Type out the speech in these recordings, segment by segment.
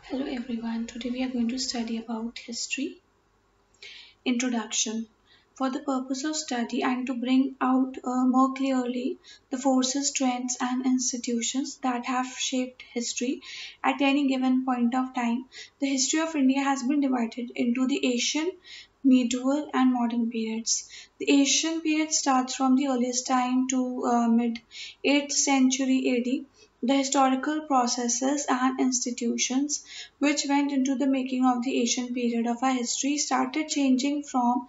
Hello everyone, today we are going to study about history. Introduction. For the purpose of study and to bring out more clearly the forces, trends and institutions that have shaped history at any given point of time, the history of India has been divided into the ancient, medieval and modern periods. The ancient period starts from the earliest time to mid 8th century AD. The historical processes and institutions which went into the making of the Asian period of our history started changing from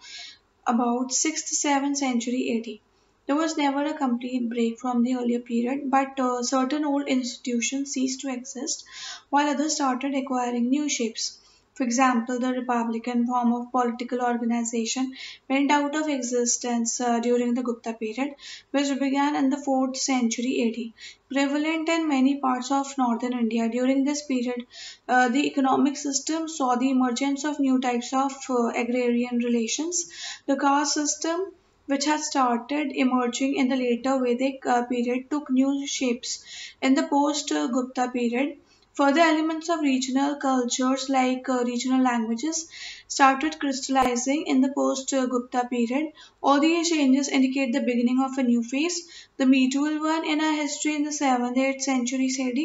about 6th to 7th century AD. There was never a complete break from the earlier period, but certain old institutions ceased to exist while others started acquiring new shapes. For example, the republican form of political organization went out of existence during the Gupta period, which began in the 4th century AD. Prevalent in many parts of northern India during this period, the economic system saw the emergence of new types of agrarian relations. The caste system, which had started emerging in the later Vedic period, took new shapes in the post Gupta period. Further elements of regional cultures like regional languages started crystallizing in the post Gupta period. All these changes indicate the beginning of a new phase, the medieval one in our history in the 7th 8th centuries AD,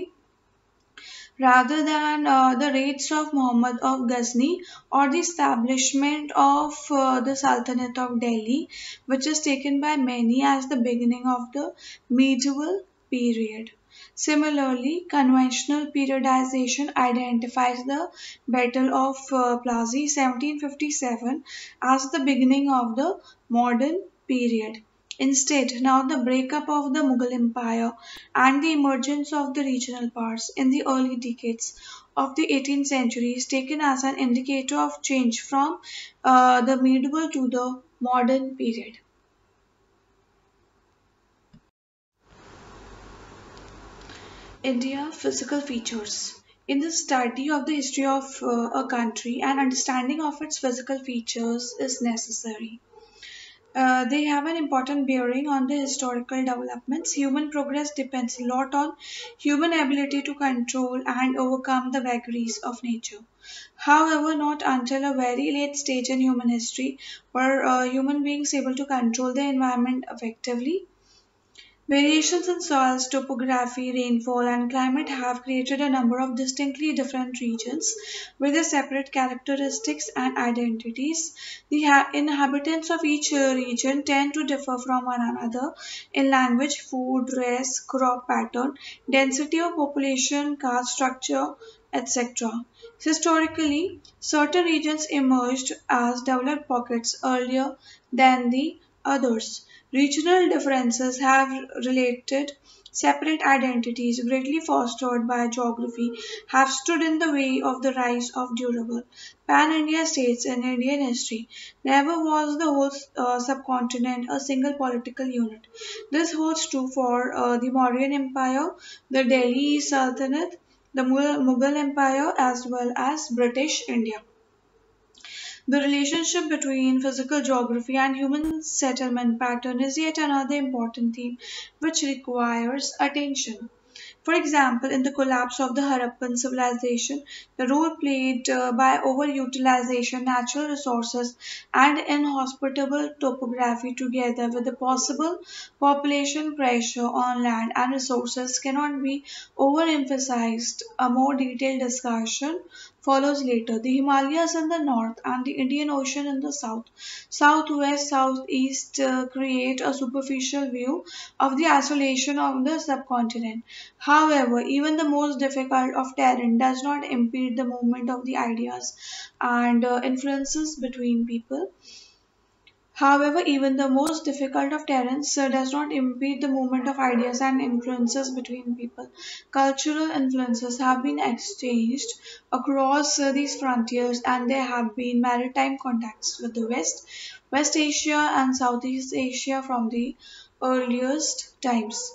rather than the raids of Muhammad of Ghazni or the establishment of the Sultanate of Delhi, which is taken by many as the beginning of the medieval period. Similarly, conventional periodization identifies the Battle of Plassey 1757 as the beginning of the modern period. Instead, now the breakup of the Mughal Empire and the emergence of the regional powers in the early decades of the 18th century is taken as an indicator of change from the medieval to the modern period. India physical features. In the study of the history of a country, an understanding of its physical features is necessary. They have an important bearing on the historical developments. Human progress depends a lot on human ability to control and overcome the vagaries of nature. However, not until a very late stage in human history were human beings able to control the environment effectively. Variations in soils, topography, rainfall, and climate have created a number of distinctly different regions with their separate characteristics and identities. The inhabitants of each region tend to differ from one another in language, food, dress, crop pattern, density of population, caste structure, etc. Historically, certain regions emerged as developed pockets earlier than the others. Regional differences have related separate identities greatly fostered by geography have stood in the way of the rise of durable pan-India states in Indian history. Never was the whole subcontinent a single political unit. This holds true for the Mauryan Empire, the Delhi Sultanate, the Mughal Empire as well as British India. The relationship between physical geography and human settlement pattern is yet another important theme which requires attention. For example, in the collapse of the Harappan civilization, the role played by overutilization natural resources and inhospitable topography together with the possible population pressure on land and resources cannot be overemphasized. A more detailed discussion follows later. The Himalayas in the north and the Indian Ocean in the south, southwest, southeast create a superficial view of the isolation of the subcontinent. However, even the most difficult of terrain does not impede the movement of the ideas and influences between people. However, even the most difficult of terrains does not impede the movement of ideas and influences between people. Cultural influences have been exchanged across these frontiers, and there have been maritime contacts with the West, West Asia, and Southeast Asia from the earliest times.